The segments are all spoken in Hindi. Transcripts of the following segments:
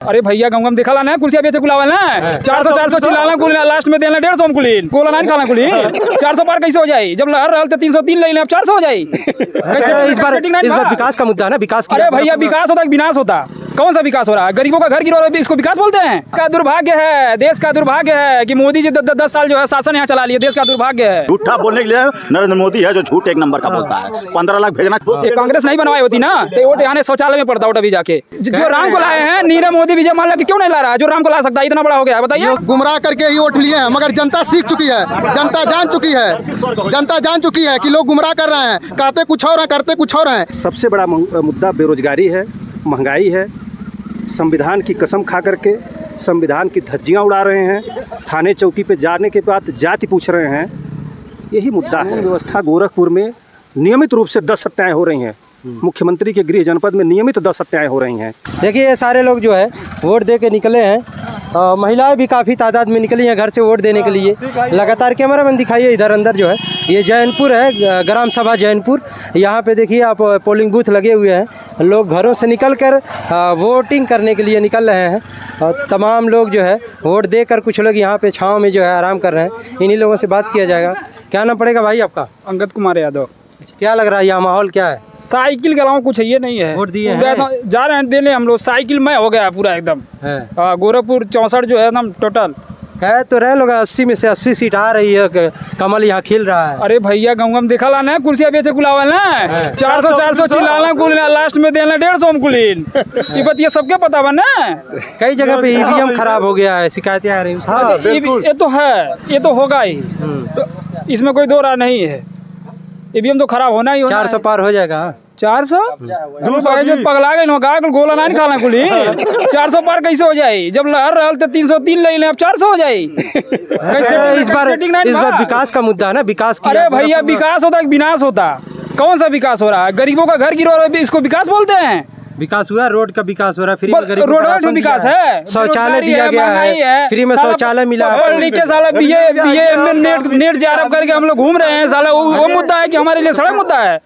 अरे भैया गम देखा ना कुर्सिया बेचे कुलावा ना 400 चिल्लाना कुल लास्ट में देना 150 में कुलीन गोला नहीं खाना कुलीन 400 पार कैसे हो जाए जब लहर रहल तो 303 ले लें अब 400 हो जाए कैसे इस बार विकास का मुद्दा है ना विकास। अरे भैया विकास होता है विनाश होता कौन सा विकास हो रहा है? गरीबों का घर गिरा रहा है इसको विकास बोलते हैं? का दुर्भाग्य है, देश का दुर्भाग्य है कि मोदी जी 10 साल जो है शासन यहाँ चला लिया। देश का दुर्भाग्य है। झूठा बोलने के लिए नरेंद्र मोदी है जो झूठ एक नंबर का बोलता है। 15 लाख भेजना कांग्रेस नहीं बनवाई होती ना तो वोट यहाँ शौचालय में पड़ता अभी जाके। जो राम को लाए हैं नीरव मोदी विजय माल्या क्यों नहीं ला रहा? जो राम को ला सकता है इतना बड़ा हो गया बताइए। गुमराह करके ही वोट लिए हैं मगर जनता सीख चुकी है, जनता जान चुकी है कि लोग गुमराह कर रहे हैं, कहते कुछ और है करते कुछ और है। सबसे बड़ा मुद्दा बेरोजगारी है, महंगाई है। संविधान की कसम खा करके संविधान की धज्जियां उड़ा रहे हैं, थाने चौकी पे जाने के बाद जाति पूछ रहे हैं, यही मुद्दा है। व्यवस्था गोरखपुर में नियमित रूप से 10 हत्याएं हो रही हैं। मुख्यमंत्री के गृह जनपद में नियमित 10 हत्याएं हो रही हैं। देखिए ये सारे लोग जो है वोट दे के निकले हैं, महिलाएं भी काफ़ी तादाद में निकली हैं घर से वोट देने के लिए। लगातार कैमरा मैन दिखाइए इधर अंदर जो है ये जैनपुर है, ग्राम सभा जैनपुर। यहाँ पे देखिए आप पोलिंग बूथ लगे हुए हैं, लोग घरों से निकल कर वोटिंग करने के लिए निकल रहे हैं। और तमाम लोग जो है वोट देकर कुछ लोग यहाँ पे छाँव में जो है आराम कर रहे हैं। इन्हीं लोगों से बात किया जाएगा। क्या नाम पड़ेगा भाई आपका? अंगद कुमार यादव। क्या लग रहा है यहाँ माहौल क्या है? साइकिल के अलावा कुछ ये नहीं है। वोट दिए जा रहे हैं देने हम लोग। साइकिल में हो गया पूरा एकदम। गोरखपुर 64 जो है एकदम टोटल है तो रह लोग 80 में से 80 सीट आ रही है, कमल यहाँ खिल रहा है। अरे भैया गम देखा ना कुर्सिया बेचे कुलावा ना 400 चिल्लाना कुल लास्ट में देना 150 में कुलीन ये बात ये सबके पता बा ना। कई जगह पे ईवीएम खराब हो गया है, शिकायतें आ रही हैं। ये तो है, ये तो होगा ही, इसमें कोई दो राय नहीं है। ईवीएम तो खराब होना ही होना। 400 पार हो जाएगा। 400 जो पगला गए गोला नहीं खाना कुली 400 पार कैसे हो जाए जब लहर रहल तो 303 ले लें अब 400 हो जाए कैसे? इस बार विकास का मुद्दा है ना विकास। अरे भैया विकास होता है विनाश होता कौन सा विकास हो रहा है? गरीबों का घर गिरा रहा है इसको विकास बोलते हैं? विकास हुआ, रोड का विकास हो रहा है, फ्री में रोड का विकास है, शौचालय दिया गया है, फ्री में शौचालय मिला है। लिखे साला बीए नेट जारब करके हम लोग घूम रहे हैं साला वो मुद्दा है कि हमारे लिए सड़क मुद्दा है।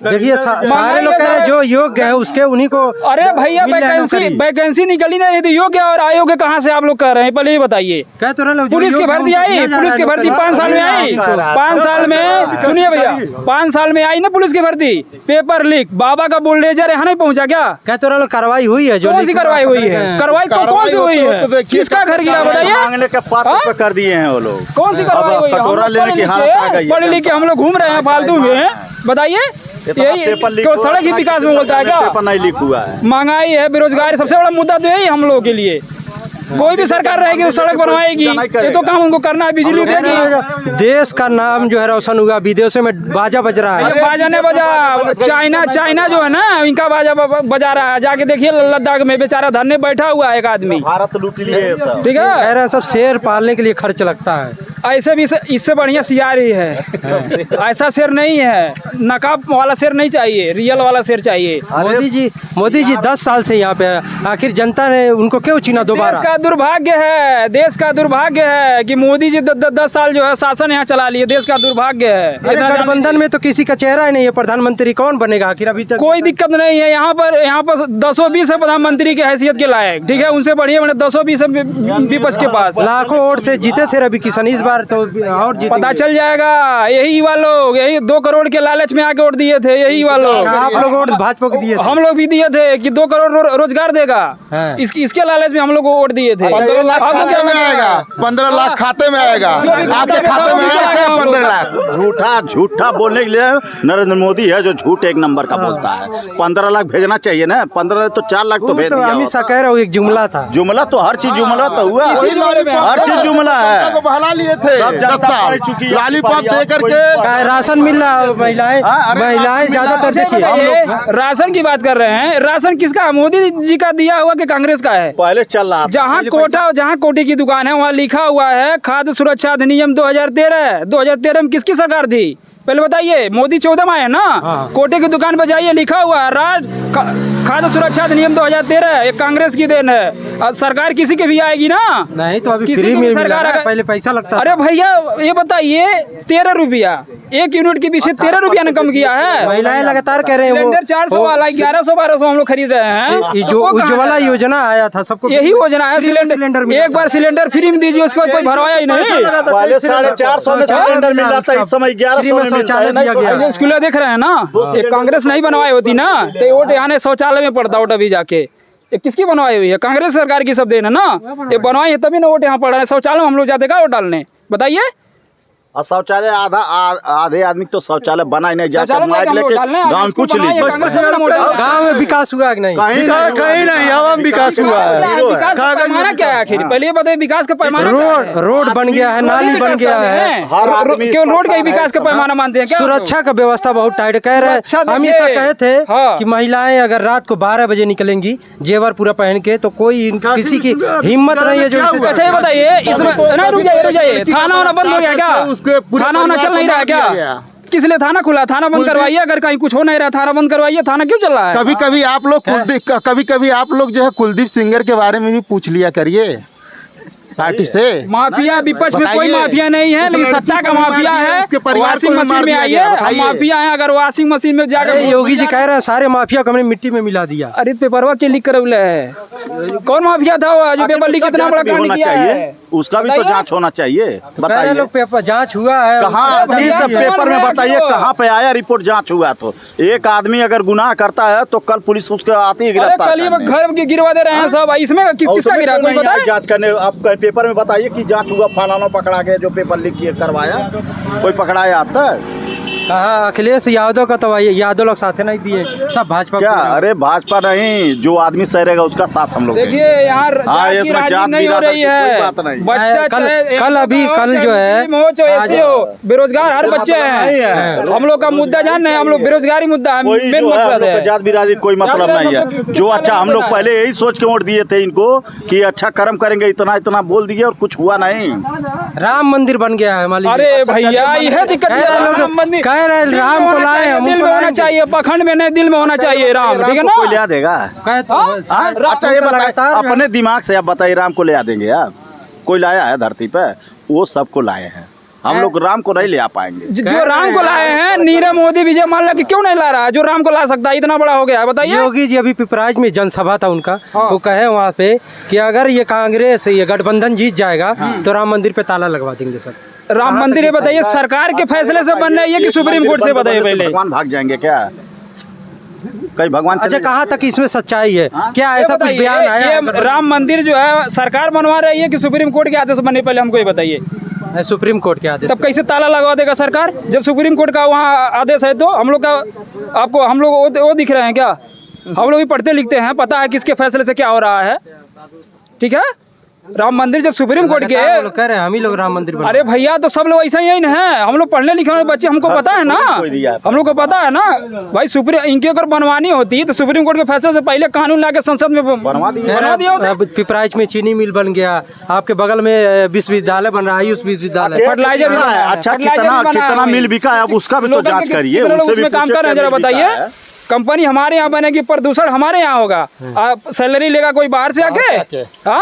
देखिए सारे लोग कह रहे हैं जो योग्य है उसके उन्हीं को। अरे भैया वैकेंसी निकली नहीं थी, योग्य और अयोग्य कहाँ से आप लोग कह रहे हैं पहले ये बताइए। कह तो रहे पुलिस की भर्ती आई, पुलिस की भर्ती 5 साल में आई, 5 साल में सुनिए भैया 5 साल में आई ना पुलिस की भर्ती। पेपर लीक बाबा का बुलडोजर यहाँ नहीं पहुँचा क्या? क्या तो रहे कार्रवाई हुई है? जो कौन सी कार्रवाई हुई है? कार्रवाई कौन सी हुई है? किसका घर गिरा बताइए? मांगने के पात्र पे कर दिए हैं वो लोग। कौन सी कार्रवाई हुई है? कटोरा लेने की हालत आ गई है। पढ़े लिखे हम लोग घूम रहे हैं फालतू में बताइए। यही सड़क ही विकास में बोलता है क्या? पेपर नहीं लीक हुआ है। महंगाई है, बेरोजगारी, सबसे बड़ा मुद्दा तो यही हम लोगों के लिए। कोई भी सरकार रहेगी तो सड़क बनवाएगी, ये तो काम उनको करना है, बिजली देगी। देश का नाम जो है रोशन हुआ, विदेशों में बाजा बज रहा है। बाजा ने बजा चाइना जो है ना इनका बाजा बजा रहा है। जाके देखिए लद्दाख में बेचारा धरने बैठा हुआ है एक आदमी। भारत लूट लिए ठीक है, कह रहे हैं सब शेर पालने के लिए खर्च लगता है। ऐसे भी इससे बढ़िया सियार ही है। ऐसा शेर नहीं है, नकाब वाला शेर नहीं चाहिए, रियल वाला शेर चाहिए। मोदी जी 10 साल से यहाँ पे है, आखिर जनता ने उनको क्यों चुना दोबारा? देश का दुर्भाग्य है, देश का दुर्भाग्य है कि मोदी जी 10 साल जो है शासन यहाँ चला लिए। देश का दुर्भाग्य है। गठबंधन में तो किसी का चेहरा ही नहीं है, प्रधानमंत्री कौन बनेगा आखिर? अभी तक कोई दिक्कत नहीं है। यहाँ पर 220 है प्रधानमंत्री की हैसियत के लायक। ठीक है, उनसे बढ़िया 220 है विपक्ष के पास। लाखों वोट से जीते थे रवि किशन, इस बार तो और पता चल जाएगा। यही युवा लोग 2 करोड़ के लालच में आके वोट दिए थे। यही युवा लोग। आप लोग वोट भाजपा को दिए थे? हम लोग भी दिए थे कि 2 करोड़ रोजगार देगा। इसके लालच में हम लोग वोट दिए थे। 15 लाख खाते में आएगा, 15 लाख खाते में आएगा, आपके खाते में आएगा 15 लाख। झूठा बोलने के लिए नरेंद्र मोदी है जो झूठ एक नंबर का बोलता है। 15 लाख भेजना चाहिए ना, 15 तो 4 लाख तो भेज दिया। अमित शाह कह रहा हूँ एक जुमला था। जुमला तो हर चीज जुमला तो हुआ, हर चीज जुमला है। बहला लिए थे 10 साल, लॉलीपॉप दे करके। राशन मिल रहा है, महिलाएं ज्यादातर देखिए राशन की बात कर रहे हैं। राशन किसका? मोदी जी का दिया हुआ कि कांग्रेस का है? पहले चल रहा। जहाँ कोटे की दुकान है वहाँ लिखा हुआ है खाद्य सुरक्षा अधिनियम 2013 में किसकी सरकार थी पहले बताइए? मोदी 14 में आए ना। कोटे की दुकान पर जाइए, लिखा हुआ है खाद्य सुरक्षा अधिनियम 2013। ये कांग्रेस की देन है। सरकार किसी के भी आएगी ना, नहीं तो अभी फ्री में सरकार पहले पैसा लगता। अरे भैया ये बताइए 13 रुपया 1 यूनिट के पीछे 13 रुपया ने कम किया है। महिलाएं लगातार कह रहे हैं सिलेंडर 400 वाला 1100-1200 हम लोग खरीद रहे हैं। ये जो वो कहाँ उज्ज्वला है? योजना आया था सबको यही योजना है। सिलेंडर मिला एक बार सिलेंडर फ्री में दीजिए, उसको कोई भरवाया ही नहीं। पहले 450 में सिलेंडर मिल रहा था, इस समय 1100 में शौचालय मिलता है। दिया गया। जो स्कूल देख रहे हैं ना, ये कांग्रेस नहीं बनवाई होती ना तो वोट यहाँ शौचालय में पड़ता वोट अभी जाके। ये किसकी बनवाई हुई है? कांग्रेस सरकार की सब देन है ना। ये बनवाई है तभी ना वोट यहाँ पड़ रहा है। शौचालय में हम लोग जाते का वोट डालने, बताइए। और शौचालय आधे आदमी तो शौचालय बना ही नहीं, जाकर शौचालय माइक हम लोग लेके डालने हैं। गाँव में पूछ स्कूल बनाए, कांग्रेस ने बना मोटा। गाँव में विकास हुआ कि नहीं? कहीं नहीं, आवाम विकास हुआ है। विकास का पैमाना क्या है आखिर? पहले ये बताइए, विकास का पैमाना क्या है? रोड बन गया है, नाली बन गया है, हर आदमी केवल रोड का ही विकास का पैमाना मानते हैं क्या? सुरक्षा का व्यवस्था बहुत टाइट कह रहे सुरक्षा हैं। देखिए। हमेशा कहे थे हाँ। कि महिलाएं अगर रात को 12 बजे निकलेंगी जेवर पूरा पहन के तो कोई किसी की हिम्मत नहीं है जो इसे- अच्छा ये बताइए, इसमें नहीं, रुक जाइए। थाना वाना बंद हो गया क्या? थाना वाना चल नहीं रहा है क्या? किस लिए थाना खुला? थाना बंद करवाइए। अगर कहीं कुछ हो नहीं रहा, थाना बंद करवाइए। थाना क्यों चल रहा है? कभी कभी आप लोग जो है कुलदीप सिंगर के बारे में भी पूछ लिया करिए पार्टी से। माफिया विपक्ष में कोई बताइए। माफिया नहीं है, लेकिन सत्ता का माफिया है। उसके परिवार वॉशिंग को भी मशीन मार में दिया आइए, गया, हम बताइए। माफिया हैं। अगर वॉशिंग मशीन में जाकर अरे योगी जी कह रहे हैं सारे माफिया को हमने मिट्टी में मिला दिया। अरे पेपरवा के लिख कर है। कौन माफिया था वो जो पेपर लीक कितना बड़ा कांड होना किया चाहिए, है? उसका भी तो बताइए। जांच होना चाहिए। कह रहे बताइए लोग पेपर जांच हुआ है, कहाँ उसका प्लीज जांच है। पेपर में है बताइए जो- कहाँ पे आया रिपोर्ट जांच हुआ। तो एक आदमी अगर गुनाह करता है तो कल पुलिस उसको आती है अरे गिरफ्तार कल ये करने। घर के गिरवा दे रहे हैं सब। इसमें और किसका उसमें गिरा? क्यों कोई नहीं बताए? आए जांच करने? आप पेपर में बताइए कि जांच हुआ, फलाना पकड़ा गया जो पेपर लीक किए करवाया, कोई पकड़ाया आता है? कहा अखिलेश यादव का तो यादव लोग साथ नहीं दिए, सब भाजपा क्या? को- अरे भाजपा नहीं, जो आदमी सही रहेगा उसका साथ हम लोग देखिए देंगे। यहाँ हाँ, जात की इसमें राजनीति जात नहीं हो बिरादर रही की कोई है। बात नहीं। बच्चा कल- चाहे कल अभी- हो, कल चाहे जो है- मुस्लिम हो, चाहे ऐसे हो, बेरोजगार हर बच्चे नहीं हैं। है। हम लोग का मुद्दा जान रहे हैं, हम लोग बेरोजगारी मुद्दा है, कोई मेन जो है, हम मकसद लोग का है। जात बिरादरी कोई मतलब जात नहीं है। बिरादरी जो अच्छा हम लोग पहले यही सोच के वोट दिए थे इनको कि अच्छा कर्म करेंगे, इतना इतना बोल दिए और कुछ हुआ नहीं। राम मंदिर बन गया है मान अरे लीजिए। भैया यह दिक्कत कह है। रहे लोग- राम मंदिर कह रहे दिल में राम को होना लाए, चाहिए, हम दिल उनको में होना लाएंगे। चाहिए, पखंड में नहीं, दिल में होना चाहिए राम, ठीक है राम को कोई ना? ले आ देगा? कहे तो हाँ? हाँ? अच्छा ये बताइए, अपने दिमाग से आप बताइए, राम को ले आ देंगे आप? कोई लाया है धरती पे? वो सबको लाए हैं, हम लोग राम को नहीं ले आ पाएंगे। जो राम को लाए हैं, नीरव मोदी, विजय माल्या की क्यों नहीं ला रहा है? जो राम को ला सकता है, इतना बड़ा हो गया है, बताइए। योगी जी अभी पिपराइच में जनसभा था उनका, हाँ। वो कहे वहाँ पे कि अगर ये कांग्रेस ये गठबंधन जीत जाएगा तो राम मंदिर पे ताला लगवा देंगे सर। राम मंदिर ये बताइए सरकार के फैसले से बन रही है कि सुप्रीम कोर्ट से? बताइए पहले। भगवान भाग जाएंगे क्या? कहीं भगवान अच्छा चले कहाँ तक इसमें सच्चाई है? क्या ये ऐसा कुछ बताइए, बयान आया ये है? राम मंदिर जो है सरकार बनवा रही है कि सुप्रीम कोर्ट के आदेश बने? पहले हमको ये बताइए। सुप्रीम कोर्ट के आदेश तब कैसे ताला लगवा देगा सरकार जब सुप्रीम कोर्ट का वहाँ आदेश है? तो हम लोग का आपको हम लोग वो दिख रहे हैं क्या? हम लोग भी पढ़ते लिखते हैं, पता है किसके फैसले से क्या हो रहा है, ठीक है? राम मंदिर जब सुप्रीम कोर्ट के, वो लोग कह रहे हैं हम ही लोग राम मंदिर बना- अरे भैया तो सब लोग ऐसा ही ना है। हम लोग पढ़ने लिखे वाले बच्चे, हमको पता है ना, कोई दिया है। हम लोग को पता है ना भाई। सुप्रीम इनकी अगर बनवानी होती तो सुप्रीम कोर्ट के फैसले से पहले कानून लाके संसद में बनवा दिए। बनवा दिया होता। अब पिपराइच में चीनी मिल बन गया, आपके बगल में विश्वविद्यालय बन रहा है, आयुष विश्वविद्यालय। फर्टिलाइजर भी कितना बना है? है, अच्छा फर्टिलाइजर कितना भी बना है कितना वहीं। मिल बिका है? अब उसका भी तो लोकल जांच के करिए, कितने लोग उनसे भी उसमें काम पूछिए कर रहे हैं, क्या जरा मिल बिका बताइए। है। कंपनी हमारे यहाँ बनेगी, प्रदूषण हमारे यहाँ होगा, आप सैलरी लेगा कोई बाहर से आके? हाँ,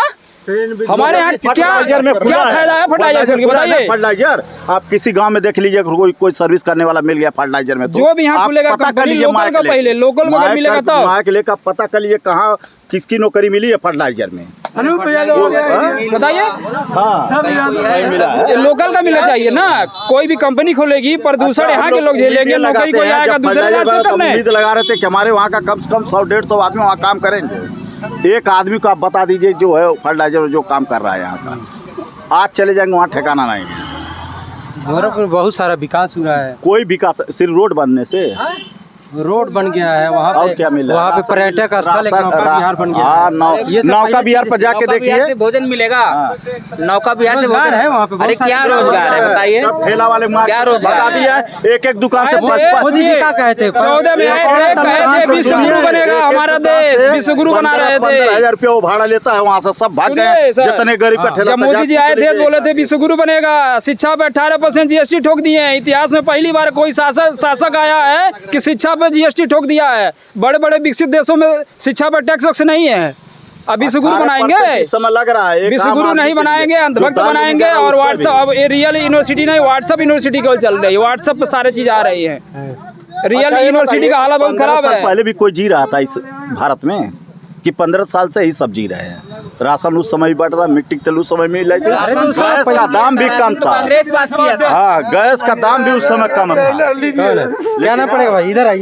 हमारे यहाँ क्या फर्टिलाइजर में क्या फायदा है फर्टिलाइजर के? बताइए। फर्टिलाइजर आप किसी गांव में देख लीजिए, कोई सर्विस करने वाला मिल गया फर्टिलाइजर में, तो जो भी यहाँ आप खुलेगा पता कर कंपनी, लीजिए, लोकल माइक का लेके। पहले, लोकल में माइक मिलेगा का- तब। माइक लेकर पता कर लीजिए कहाँ किसकी नौकरी मिली है फर्टिलाइजर में। बताइए। हाँ नहीं मिला है। ये लोकल का मिलना चाहिए ना। कोई भी कंपनी खोलेगी, प्रदूषण यहाँ के लोग झेलेंगे, नौकरी कोई आएगा दूसरे राज्य से करने। उम्मीद लगा रहे थे कि हमारे वहाँ का कम से कम 100-150 आदमी वहाँ काम करेंगे। एक आदमी को आप बता दीजिए जो है फर्टिलाइजर जो काम कर रहा है यहाँ का, आज चले जाएंगे वहाँ ठिकाना नहीं है। गोरखपुर में बहुत सारा विकास हुआ है, कोई विकास सिर्फ रोड बनने से रोड बन गया है वहाँ और पे, क्या मिला? वहाँ पे पर्यटक स्थल एक नौका विहार बन गया हाँ, है। ये सब नौका पहले विहार पर जाके देखिए, भोजन मिलेगा। नौका विहार से रोजगार भोजन है वहाँ पे, बहुत अरे सारे क्या रोजगार है बताइए? ठेला वाले क्या रोजगार बता है? दिया है, एक एक दुकान से अरे 5-5 मोदी जी क्या कहते हैं? 14 में आए थे, कहे थे विश्व गुरु बनेगा हमारा देश, विश्व गुरु बना रहे थे। 15,000 रुपया वो भाड़ा लेता है, वहाँ से सब भाग सुनिए गए सर, जितने गरीब का ठेला जब था, मोदी जी जाके आए थे चले तो बोले थे विश्व गुरु बनेगा। शिक्षा पे 18% जीएसटी ठोक दिए हैं। इतिहास में पहली बार कोई शासक आया है कि शिक्षा पे जीएसटी ठोक दिया है। बड़े बड़े विकसित देशों में शिक्षा पर टैक्स वैक्स नहीं है। अब विश्वगुरु बनाएंगे, इस समय लग रहा है विश्वगुरु नहीं बनाएंगे, अंधभक्त बनाएंगे। और व्हाट्सएप, अब ये रियल यूनिवर्सिटी नहीं, व्हाट्सएप यूनिवर्सिटी केवल चल रही है, व्हाट्सएप पे सारी चीज आ रही है। रियल यूनिवर्सिटी का हालत बहुत खराब है। पहले भी कोई जी रहा था इस भारत में कि 15 साल से ही सब जी रहे हैं। राशन उस समय भी बढ़ रहा, मिट्टी के तेल उस समय मिल रही थी, गैस का दाम भी कम था। कांग्रेस पास किया था। हाँ, गैस का दाम भी उस समय कम था। क्या नाम पड़ेगा भाई? इधर आइए।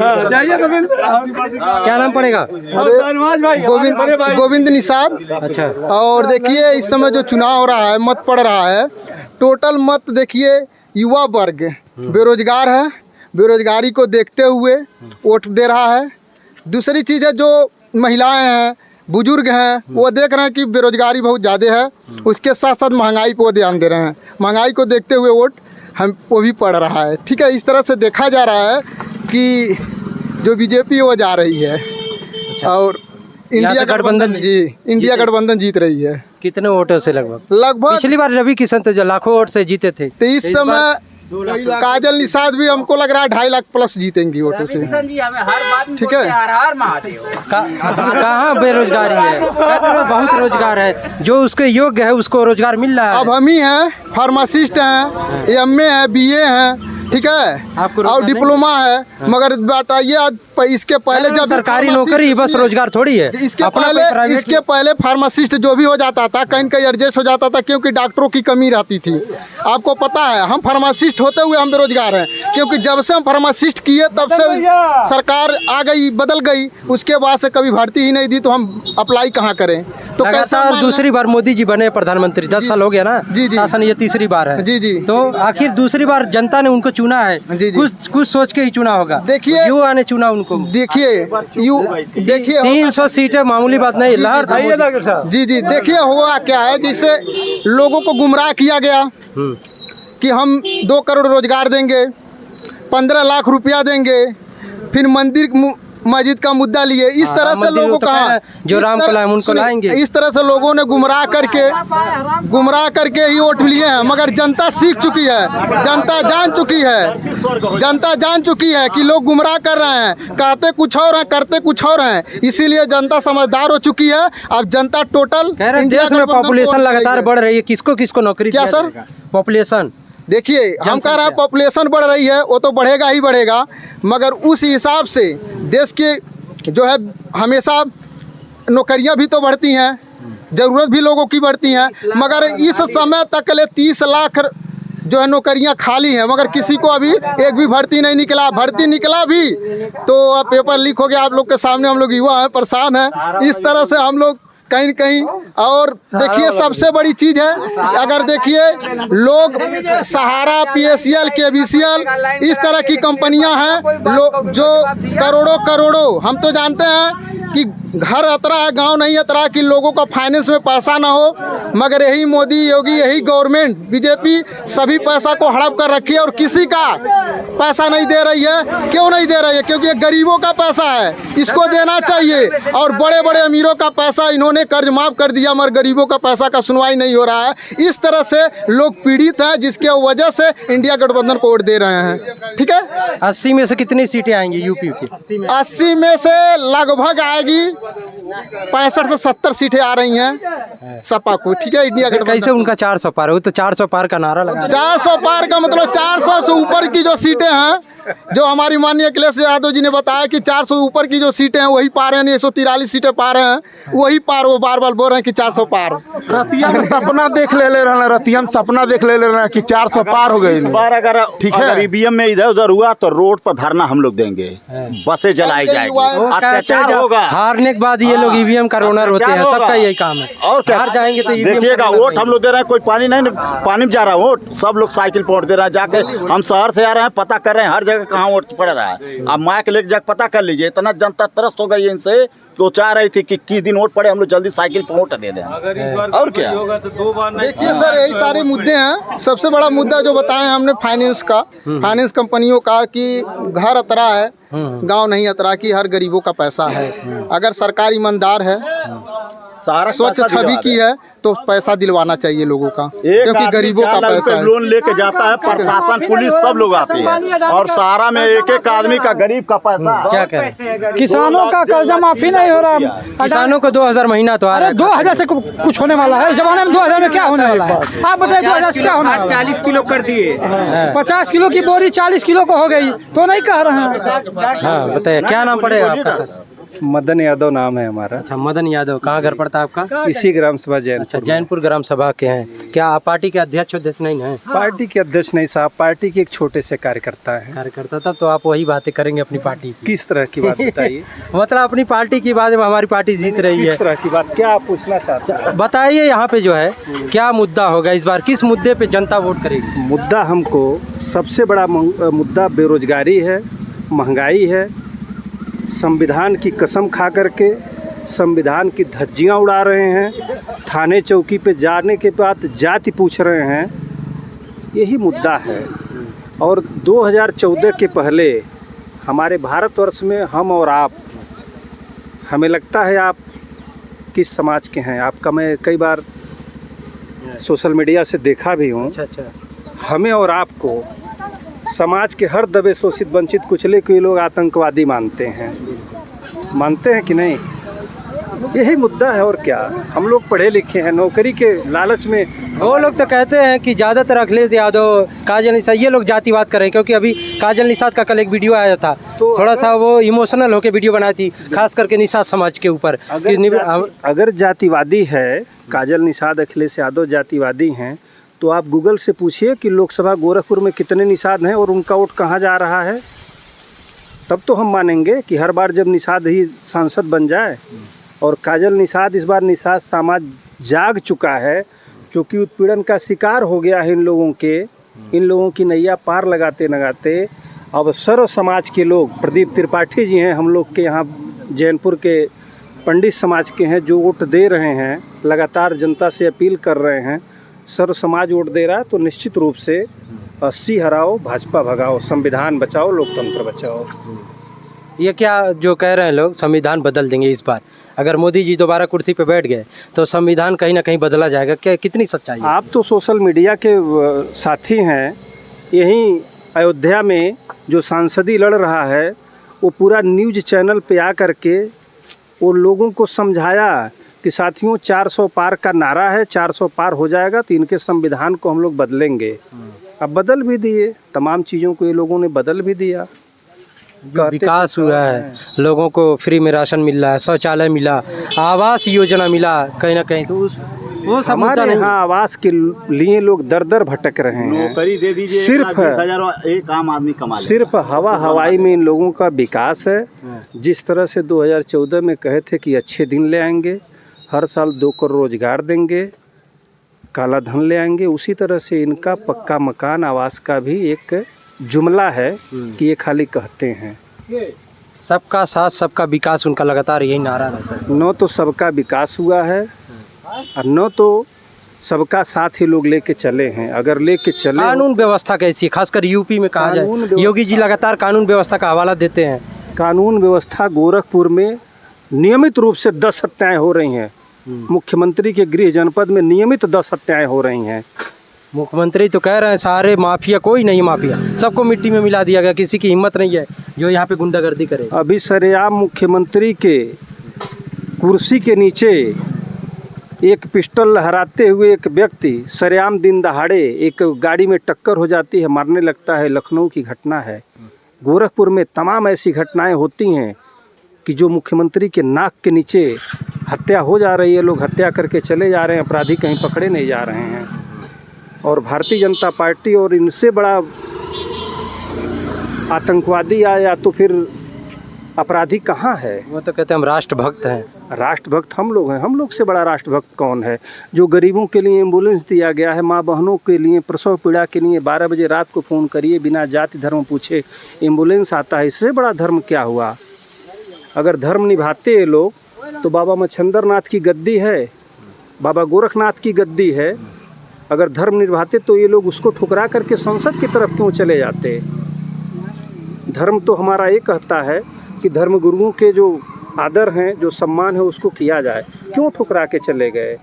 क्या नाम पड़ेगा? गोविंद निषाद। अच्छा, और देखिए इस समय जो चुनाव हो रहा है, मत पड़ रहा है, टोटल मत देखिए युवा वर्ग बेरोजगार है, बेरोजगारी को देखते हुए वोट दे रहा है। दूसरी चीज़ है, जो महिलाएं हैं, बुजुर्ग हैं, वो देख रहे हैं कि बेरोजगारी बहुत ज़्यादा है, उसके साथ साथ महंगाई पर वो ध्यान दे रहे हैं। महंगाई को देखते हुए वोट हम वो भी पड़ रहा है। ठीक है, इस तरह से देखा जा रहा है कि जो बीजेपी है वो जा रही है और इंडिया गठबंधन इंडिया गठबंधन जीत रही है। कितने वोटों से? लगभग पिछली बार रवि किशन तो जो लाखों वोट से जीते थे, तो इस समय काजल निषाद भी हमको लग रहा है 2.5 लाख प्लस जीतेंगी वोटों से। ठीक है, कहाँ बेरोजगारी है? कहते हैं बहुत रोजगार है, जो उसके योग्य है उसको रोजगार मिल रहा है। अब हम ही हैं, फार्मासिस्ट हैं, एमए हैं, बीए हैं, ठीक है, आपको और डिप्लोमा है। मगर बताइए आज इसके पहले जब सरकारी नौकरी बस रोजगार थोड़ी है। इसके पहले फार्मासिस्ट जो भी हो जाता था, कहीं कहीं एडजस्ट हो जाता था, क्योंकि डॉक्टरों की कमी रहती थी। आपको पता है, हम फार्मासिस्ट होते हुए हम बेरोजगार हैं, क्योंकि जब से हम फार्मासिस्ट किए तब से सरकार आ गई, बदल गई, उसके बाद से कभी भर्ती ही नहीं दी, तो हम अप्लाई कहाँ करें? तो कैसा? दूसरी बार मोदी जी बने प्रधानमंत्री, 10 साल हो गया ना शासन, ये तीसरी बार है। जी जी। तो आखिर दूसरी बार जनता ने उनको चुना है, कुछ सोच के ही चुना होगा। देखिए, युवा ने चुना उनको। देखिए 300 सीटें मामूली बात नहीं, लहर था। जी जी, देखिए हुआ क्या है, जिससे लोगों को गुमराह किया गया कि हम 2 करोड़ रोजगार देंगे, 15 लाख रुपया देंगे, फिर मंदिर मस्जिद का मुद्दा लिए। इस तरह से लोगों को कहा जो राम को लाए उनको लाएंगे। इस तरह से लोगों ने गुमराह करके ही वोट लिए हैं। मगर जनता सीख चुकी है, जनता जान चुकी है, जनता जान चुकी है कि लोग गुमराह कर रहे हैं, कहते कुछ और हैं, करते कुछ और हैं। इसीलिए जनता समझदार हो चुकी है। अब जनता टोटल देश में पॉपुलेशन लगातार बढ़ रही है, किसको किसको नौकरी? क्या सर? पॉपुलेशन देखिए, हम कह रहे हैं पॉपुलेशन बढ़ रही है, वो तो बढ़ेगा ही बढ़ेगा, मगर उस हिसाब से देश के जो है हमेशा नौकरियां भी तो बढ़ती हैं, ज़रूरत भी लोगों की बढ़ती हैं। मगर इस समय तक ले 30 लाख जो है नौकरियां खाली हैं, मगर किसी को अभी एक भी भर्ती नहीं निकला। भर्ती निकला भी तो पेपर लीक हो गया। आप लोग के सामने हम लोग युवा हैं, परेशान हैं। इस तरह से हम लोग कहीं न कहीं। और देखिए, सबसे बड़ी चीज़ है, अगर देखिए लोग सहारा, PSL, KBCL इस तरह की कंपनियां हैं जो करोड़ों, हम तो जानते हैं कि घर अतरा है, गांव नहीं अतरा, कि लोगों का फाइनेंस में पैसा ना हो। मगर यही मोदी, योगी, यही गवर्नमेंट बीजेपी सभी पैसा को हड़प कर रखी है और किसी का पैसा नहीं दे रही है। क्यों नहीं दे रही है? क्योंकि ये गरीबों का पैसा है, इसको देना चाहिए। और बड़े बड़े अमीरों का पैसा इन्होंने कर्ज माफ कर दिया, मगर गरीबों का पैसा का सुनवाई नहीं हो रहा है। इस तरह से लोग पीड़ित हैं, जिसके वजह से इंडिया गठबंधन को वोट दे रहे हैं। ठीक है, 80 में से कितनी सीटें आएंगी यूपी की? 80 में से लगभग आएगी 65 से 70 सीटें आ रही हैं सपा को। ठीक है, इंडिया गठबंधन। कैसे उनका 400 पार हो? तो 400 पार का नारा लगा। 400 पार का मतलब 400 से ऊपर की जो सीटें हैं, जो हमारी माननीय अखिलेश यादव जी ने बताया कि 400 ऊपर की जो सीटें हैं वही पार हैं, 143 सीटें पार हैं, वही पार। वो बार बार बोल रहे हैं कि 400 पार। रतिया में सपना देख ले रहा, रतिया में सपना देख ले रहा कि 400 पार हो गए। इस बार अगर ठीक है, ईवीएम में इधर उधर हुआ तो रोड पर धरना हम लोग देंगे, बसें जलाई जाएगी, अत्याचार होगा। हारने के बाद ये लोग ईवीएम का ओनर होते हैं, सबका यही काम है। और क्या हार जाएंगे तो देखिएगा, वोट हम लोग दे रहे हैं, कोई पानी नहीं, पानी में जा रहा है वोट। सब लोग साइकिल पर वोट दे रहे हैं। जाके हम शहर से आ रहे हैं, पता कर रहे हैं हर जगह कहाँ वोट पड़ रहा है। अब माइक लेके जाके पता कर लीजिए। इतना जनता त्रस्त हो गई है इनसे, वो चाह रही थी कि किस दिन वोट पड़े हम लोग जल्दी साइकिल पर वोट दे दें। और क्या देखिए सर, यही सारे मुद्दे हैं। सबसे बड़ा मुद्दा जो बताएं हमने फाइनेंस का, फाइनेंस कंपनियों का, कि घर अतरा है, गांव नहीं अतरा, कि हर गरीबों का पैसा है। अगर सरकार ईमानदार है, सारा स्वच्छ पैसा छवि दिलवा की दे। है तो पैसा दिलवाना चाहिए लोगों का, एक क्योंकि आदमी गरीबों 4 का लाख पैसा रुपए है। लोन लेके जाता है, प्रशासन पुलिस सब लोग आते हैं और सारा में एक एक आदमी का गरीब का पैसा क्या कह रहे हैं? किसानों का कर्जा माफी नहीं हो रहा। किसानों को 2000 महीना तो आ रहा अरे 2000 से कुछ होने वाला है? इस जमाने में 2000 में क्या होने वाला है? आप बताइए 2000 से क्या होने वाला है? 40 किलो कर दिए। 50 किलो की बोरी 40 किलो को हो गई तो नहीं कह रहे हैं। हाँ बताइए, क्या नाम पड़ेगा आपका सर? मदन यादव नाम है हमारा, अच्छा, मदन यादव। कहाँ घर पड़ता है आपका? इसी ग्राम सभा जैन। अच्छा, जैनपुर ग्राम सभा के हैं। क्या आप पार्टी के अध्यक्ष नहीं है? पार्टी के अध्यक्ष नहीं साहब, पार्टी के एक छोटे से कार्यकर्ता है। कार्यकर्ता, तब तो आप वही बातें करेंगे अपनी पार्टी की। किस तरह की बात बताइए? मतलब अपनी पार्टी की बात में हमारी पार्टी जीत रही है। किस तरह की बात, क्या आप पूछना चाहते हैं? बताइए यहाँ पे जो है क्या मुद्दा होगा इस बार, किस मुद्दे पे जनता वोट करेगी? मुद्दा हमको सबसे बड़ा मुद्दा बेरोजगारी है, महंगाई है। संविधान की कसम खा करके संविधान की धज्जियां उड़ा रहे हैं, थाने चौकी पे जाने के बाद जाति पूछ रहे हैं, यही मुद्दा है। और 2014 के पहले हमारे भारतवर्ष में हम और आप, हमें लगता है आप किस समाज के हैं, आपका मैं कई बार सोशल मीडिया से देखा भी हूँ। अच्छा, हमें और आपको समाज के हर दबे शोषित वंचित कुचले के लोग आतंकवादी मानते हैं कि नहीं? यही मुद्दा है और क्या। हम लोग पढ़े लिखे हैं, नौकरी के लालच में। वो लोग तो कहते हैं कि ज़्यादातर अखिलेश यादव, काजल निषाद, ये लोग जातिवाद कर रहे हैं, क्योंकि अभी काजल निषाद का कल एक वीडियो आया था, तो थोड़ा सा वो इमोशनल होकर वीडियो बनाई थी, खास करके निषाद समाज के ऊपर। अगर जातिवादी है काजल निषाद, अखिलेश यादव जातिवादी हैं, तो आप गूगल से पूछिए कि लोकसभा गोरखपुर में कितने निषाद हैं और उनका वोट कहाँ जा रहा है। तब तो हम मानेंगे कि हर बार जब निषाद ही सांसद बन जाए। और काजल निषाद, इस बार निषाद समाज जाग चुका है, क्योंकि उत्पीड़न का शिकार हो गया है इन लोगों की नैया पार लगाते लगाते अब सर्व समाज के लोग, प्रदीप त्रिपाठी जी हैं हम लोग के यहाँ जैनपुर के पंडित समाज के हैं, जो वोट दे रहे हैं, लगातार जनता से अपील कर रहे हैं, सर्व समाज वोट दे रहा है, तो निश्चित रूप से 80 हराओ, भाजपा भगाओ, संविधान बचाओ, लोकतंत्र बचाओ। ये क्या जो कह रहे हैं लोग, संविधान बदल देंगे इस बार, अगर मोदी जी दोबारा कुर्सी पे बैठ गए तो संविधान कहीं ना कहीं बदला जाएगा, क्या कितनी सच्चाई है? आप तो सोशल मीडिया के साथी हैं। यहीं अयोध्या में जो सांसदी लड़ रहा है, वो पूरा न्यूज़ चैनल पे आ करके वो लोगों को समझाया कि साथियों 400 पार का नारा है, 400 पार हो जाएगा तो इनके संविधान को हम लोग बदलेंगे। अब बदल भी दिए, तमाम चीज़ों को ये लोगों ने बदल भी दिया। विकास हुआ है, लोगों को फ्री में राशन मिल रहा है, शौचालय मिला, आवास योजना मिला कहीं ना कहीं, तो वो सब मुद्दा हमारे नहीं। यहाँ आवास के लिए लोग दर दर भटक रहे हैं। नौकरी दे दीजिए, सिर्फ 20,000 एक आम आदमी कमा ले। सिर्फ हवाई में इन लोगों का विकास है। जिस तरह से 2014 में कहे थे कि अच्छे दिन ले आएंगे, हर साल 2 करोड़ रोजगार देंगे, काला धन ले आएंगे, उसी तरह से इनका पक्का मकान आवास का भी एक जुमला है कि ये खाली कहते हैं। सबका साथ सबका विकास, उनका लगातार यही नारा रहता है। न तो सबका विकास हुआ है और न तो सबका साथ ही लोग लेके चले हैं। अगर लेके चले, कानून व्यवस्था कैसी है, खासकर यूपी में कहा जाए, योगी जी लगातार कानून व्यवस्था का हवाला देते हैं। कानून व्यवस्था गोरखपुर में नियमित रूप से 10 हत्याएं हो रही हैं। मुख्यमंत्री के गृह जनपद में नियमित 10 हत्याएं हो रही हैं। मुख्यमंत्री तो कह रहे हैं सारे माफिया, कोई नहीं माफिया, सबको मिट्टी में मिला दिया गया, किसी की हिम्मत नहीं है जो यहाँ पे गुंडागर्दी करे। अभी सरेआम मुख्यमंत्री के कुर्सी के नीचे एक पिस्टल लहराते हुए एक व्यक्ति सरेआम दिन दहाड़े एक गाड़ी में टक्कर हो जाती है, मारने लगता है। लखनऊ की घटना है। गोरखपुर में तमाम ऐसी घटनाएं होती हैं कि जो मुख्यमंत्री के नाक के नीचे हत्या हो जा रही है, लोग हत्या करके चले जा रहे हैं, अपराधी कहीं पकड़े नहीं जा रहे हैं। और भारतीय जनता पार्टी और इनसे बड़ा आतंकवादी या तो फिर अपराधी कहाँ है? वो तो कहते हैं हम राष्ट्रभक्त हैं। राष्ट्रभक्त हम लोग हैं। हम लोग से बड़ा राष्ट्रभक्त कौन है? जो गरीबों के लिए एम्बुलेंस दिया गया है, माँ बहनों के लिए प्रसव पीड़ा के लिए 12 बजे रात को फ़ोन करिए, बिना जाति धर्म पूछे एम्बुलेंस आता है। इससे बड़ा धर्म क्या हुआ? अगर धर्म निभाते ये लोग तो बाबा मच्छिंद्र नाथ की गद्दी है, बाबा गोरखनाथ की गद्दी है। अगर धर्म निभाते तो ये लोग उसको ठुकरा करके संसद की तरफ क्यों चले जाते? धर्म तो हमारा ये कहता है कि धर्म गुरुओं के जो आदर हैं, जो सम्मान है उसको किया जाए। क्यों ठुकरा के चले गए?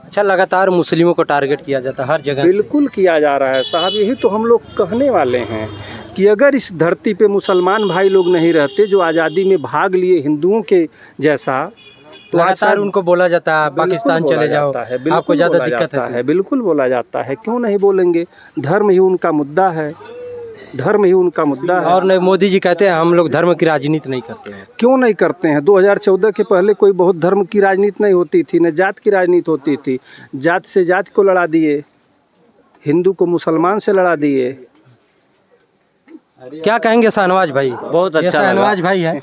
अच्छा, लगातार मुस्लिमों को टारगेट किया जाता है हर जगह से। बिल्कुल किया जा रहा है साहब, यही तो हम लोग कहने वाले हैं कि अगर इस धरती पे मुसलमान भाई लोग नहीं रहते जो आज़ादी में भाग लिए हिंदुओं के जैसा, तो लगातार उनको बोला जाता है पाकिस्तान चले जाओ, आपको ज़्यादा दिक्कत है। बिल्कुल बोला जाता है, क्यों नहीं बोलेंगे? धर्म ही उनका मुद्दा है, धर्म ही उनका मुद्दा है। और नहीं, मोदी जी कहते हैं हम लोग धर्म की राजनीति नहीं करते हैं। क्यों नहीं करते हैं? 2014 के पहले कोई बहुत धर्म की राजनीति नहीं होती थी, न जात की राजनीति होती थी। जात से जात को लड़ा दिए, हिंदू को मुसलमान से लड़ा दिए। क्या कहेंगे शाहनवाज भाई? बहुत ये अच्छा शाहनवाज भाई है,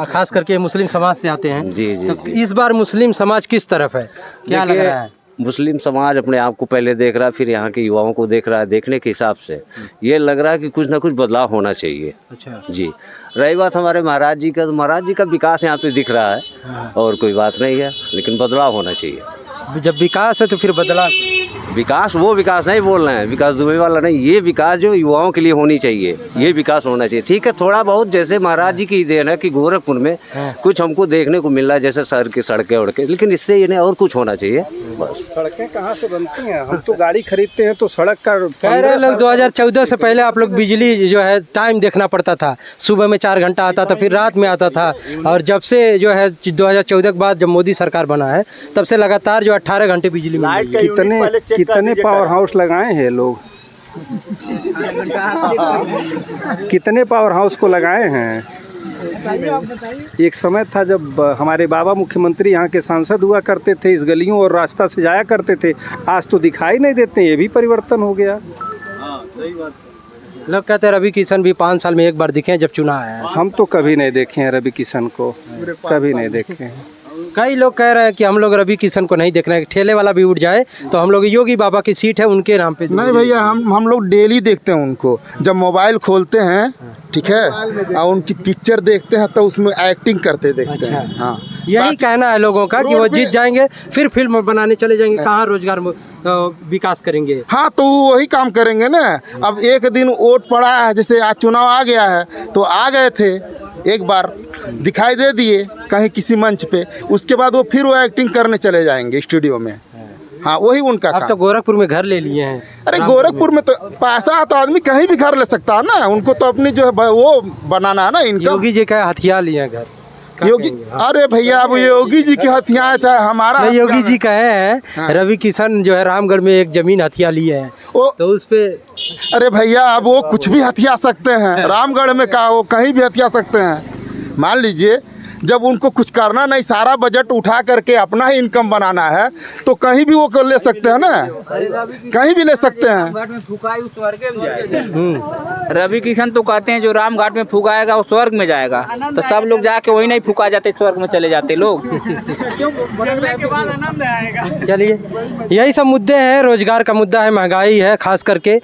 खास करके मुस्लिम समाज से आते हैं। जी जी तो जी। इस बार मुस्लिम समाज किस तरफ है, क्या लग देखिए, रहा है? मुस्लिम समाज अपने आप को पहले देख रहा है, फिर यहाँ के युवाओं को देख रहा है। देखने के हिसाब से ये लग रहा है कि कुछ ना कुछ बदलाव होना चाहिए। अच्छा जी, रही बात हमारे महाराज जी का, तो महाराज जी का विकास यहाँ पे दिख रहा है और कोई बात नहीं है, लेकिन बदलाव होना चाहिए। जब विकास है तो फिर बदलाव। विकास वो विकास नहीं बोल रहे हैं, विकास दुबई वाला नहीं, ये विकास जो युवाओं के लिए होनी चाहिए, ये विकास होना चाहिए। ठीक है, थोड़ा बहुत जैसे महाराज जी की देन है कि गोरखपुर में कुछ हमको देखने को मिल रहा है, जैसे शहर की सड़कें उड़के, लेकिन इससे इन्हें और कुछ होना चाहिए बस। सड़कें कहाँ से बनती हैं? हम तो गाड़ी खरीदते हैं तो सड़क का कह रहे लोग 2014 से पहले आप लोग बिजली जो है टाइम देखना पड़ता था, सुबह में 4 घंटा आता था, फिर रात में आता था। और जब से जो है 2014 के बाद जब मोदी सरकार बना है, तब से लगातार जो 18 घंटे बिजली मिल रही है। कितने पावर हाउस लगाए हैं लोग? कितने पावर हाउस को लगाए हैं? एक समय था जब हमारे बाबा मुख्यमंत्री यहाँ के सांसद हुआ करते थे, इस गलियों और रास्ता से जाया करते थे। आज तो दिखाई नहीं देते, ये भी परिवर्तन हो गया। लोग कहते हैं रवि किशन भी 5 साल में एक बार दिखे जब चुनाव आया है। हम तो कभी नहीं देखे हैं रवि किशन को, कभी नहीं देखे हैं। कई लोग कह रहे हैं कि हम लोग रवि किशन को नहीं देख रहे हैं, ठेले वाला भी उठ जाए तो हम लोग योगी बाबा की सीट है उनके नाम पे। नहीं भैया, हम लोग डेली देखते हैं उनको, जब मोबाइल खोलते हैं, ठीक है, और उनकी पिक्चर देखते हैं तो उसमें एक्टिंग करते देखते हैं। हाँ, यही कहना है लोगों का कि वो जीत जाएंगे फिर फिल्म बनाने चले जाएंगे, कहाँ रोजगार विकास करेंगे। हाँ, तो वो वही काम करेंगे ना। अब एक दिन वोट पड़ा है, जैसे आज चुनाव आ गया है तो आ गए थे, एक बार दिखाई दे दिए कहीं किसी मंच पे, उसके बाद वो फिर वो एक्टिंग करने चले जाएंगे स्टूडियो में। हाँ, वही उनका अब काम। तो गोरखपुर में घर ले लिए हैं। अरे गोरखपुर में तो पैसा तो आदमी कहीं भी घर ले सकता है ना, उनको तो अपनी जो है वो बनाना है ना इनका। योगी जी का हथियार लिए हैं घर। क्या योगी, कहेंगे? हाँ। अरे भैया, अब योगी जी के हथियार चाहे हमारा नहीं, योगी हथियार जी कहे हैं रवि किशन जो है रामगढ़ में एक जमीन हथिया लिए हैं, वो, तो उस पे अरे भैया, अब वो कुछ भी हथिया सकते हैं। रामगढ़ में कहा, वो कहीं भी हथिया सकते हैं। मान लीजिए जब उनको कुछ करना नहीं, सारा बजट उठा करके अपना ही इनकम बनाना है, तो कहीं भी वो ले सकते हैं ना, कहीं भी ले सकते हैं। रवि किशन तो कहते हैं जो राम घाट में फूकाएगा वो स्वर्ग में जाएगा, तो सब लोग जाके वही नहीं फूका जाते, स्वर्ग में चले जाते लोग। चलिए, यही सब मुद्दे हैं। रोजगार का मुद्दा है, महंगाई है, खास करके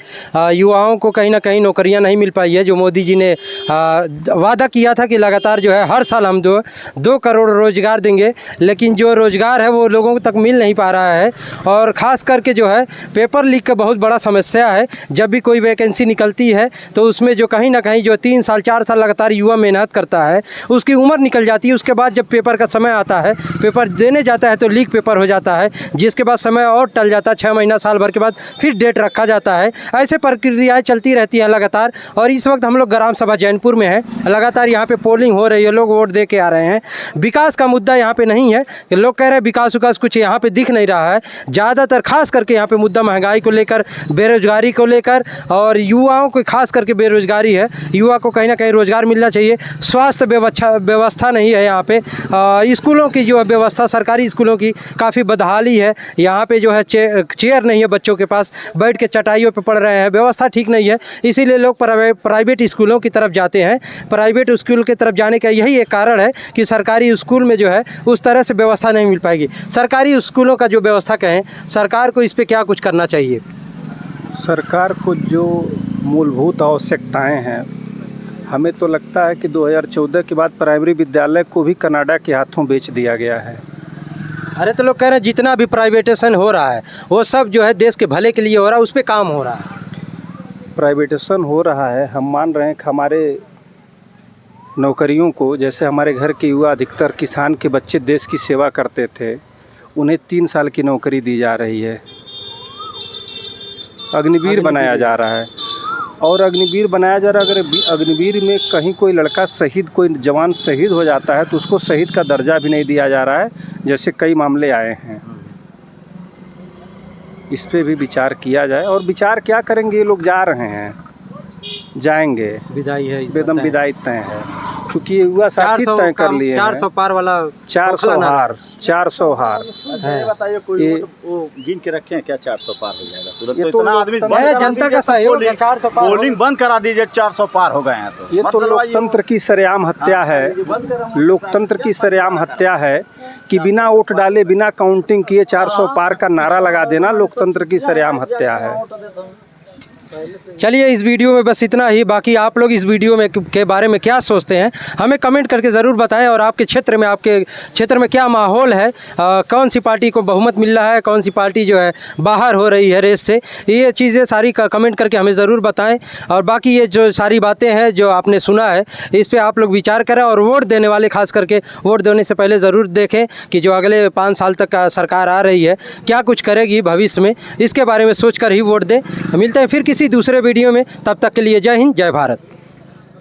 युवाओं को कहीं ना कहीं नौकरियां नहीं मिल पाई है। जो मोदी जी ने वादा किया था कि लगातार जो है हर साल हम 2 करोड़ रोजगार देंगे, लेकिन जो रोजगार है वो लोगों तक मिल नहीं पा रहा है। और ख़ास करके जो है पेपर लीक का बहुत बड़ा समस्या है। जब भी कोई वैकेंसी निकलती है तो उसमें जो कहीं ना कहीं जो 3 साल 4 साल लगातार युवा मेहनत करता है, उसकी उम्र निकल जाती है। उसके बाद जब पेपर का समय आता है, पेपर देने जाता है तो लीक पेपर हो जाता है, जिसके बाद समय और टल जाता है। 6 महीना साल भर के बाद फिर डेट रखा जाता है। ऐसे प्रक्रियाएँ चलती रहती हैं लगातार। और इस वक्त हम लोग ग्राम सभा जैनपुर में हैं, लगातार यहाँ पे पोलिंग हो रही है, लोग वोट दे के आ रहे हैं। विकास का मुद्दा यहाँ पे नहीं है कि लोग कह रहे हैं विकास कुछ यहाँ पे दिख नहीं रहा है। ज़्यादातर खास करके यहाँ पे मुद्दा महंगाई को लेकर, बेरोजगारी को लेकर, और युवाओं को खास करके बेरोजगारी है। युवा को कहीं ना कहीं रोजगार मिलना चाहिए। स्वास्थ्य व्यवस्था नहीं है यहाँ पे। स्कूलों की जो व्यवस्था, सरकारी स्कूलों की काफ़ी बदहाली है। यहाँ पे जो है चेयर नहीं है, बच्चों के पास बैठ के चटाइयों पे पढ़ रहे हैं, व्यवस्था ठीक नहीं है। इसीलिए लोग प्राइवेट स्कूलों की तरफ जाते हैं। प्राइवेट स्कूल की तरफ जाने का यही एक कारण है कि सरकारी स्कूल में जो है उस तरह से व्यवस्था नहीं मिल पाएगी। सरकारी स्कूलों का जो व्यवस्था कहें, सरकार को इस पे क्या कुछ करना चाहिए? सरकार को जो मूलभूत आवश्यकताएं हैं, हमें तो लगता है कि 2014 के बाद प्राइमरी विद्यालय को भी कनाडा के हाथों बेच दिया गया है। अरे तो लोग कह रहे हैं जितना भी प्राइवेटेशन हो रहा है वो सब जो है देश के भले के लिए हो रहा है, उस पर काम हो रहा है। प्राइवेटेशन हो रहा है, हम मान रहे हैं कि हमारे नौकरियों को, जैसे हमारे घर के युवा अधिकतर किसान के बच्चे देश की सेवा करते थे, उन्हें 3 साल की नौकरी दी जा रही है। अग्निवीर बनाया जा रहा है और अग्निवीर बनाया जा रहा है। अगर अग्निवीर में कहीं कोई लड़का शहीद, कोई जवान शहीद हो जाता है तो उसको शहीद का दर्जा भी नहीं दिया जा रहा है, जैसे कई मामले आए हैं। इस पे भी विचार किया जाए। और विचार क्या करेंगे, ये लोग जा रहे हैं, जाएंगे, विदाई है, बेदम विदाई तय है, क्योंकि ये युवा साथी तय कर लिए हैं। 400 पार वाला 400 हार, 400 हार। अच्छा ये बताइए, कोई ये- वो गिन के रखे हैं क्या 400 पार हो जाएगा तुरंत? ये तो तो इतना आदमी लोकतंत्र- बंद है, करा जनता दीजिए, का सहयोग है, 400 पार होगा। पोलिंग बंद करा दीजिए, 400 पार हो गए हैं तो ये मत तो डलवाइए। लोकतंत्र की सरेआम हत्या है। लोकतंत्र की सरेआम हत्या है कि बिना वोट डाले, बिना काउंटिंग किए 400 पार का नारा लगा देना लोकतंत्र की सरेआम हत्या है। चलिए इस वीडियो में बस इतना ही। बाकी आप लोग इस वीडियो में के बारे में क्या सोचते हैं हमें कमेंट करके ज़रूर बताएं। और आपके क्षेत्र में क्या माहौल है, कौन सी पार्टी को बहुमत मिल रहा है, कौन सी पार्टी जो है बाहर हो रही है रेस से, ये चीज़ें सारी कमेंट करके हमें ज़रूर बताएं। और बाकी ये जो सारी बातें हैं जो आपने सुना है, इस पर आप लोग विचार करें। और वोट देने वाले खास करके वोट देने से पहले ज़रूर देखें कि जो अगले 5 साल तक का सरकार आ रही है क्या कुछ करेगी भविष्य में, इसके बारे में सोच कर ही वोट दें। मिलते हैं फिर किसी दूसरे वीडियो में, तब तक के लिए जय हिंद, जय भारत।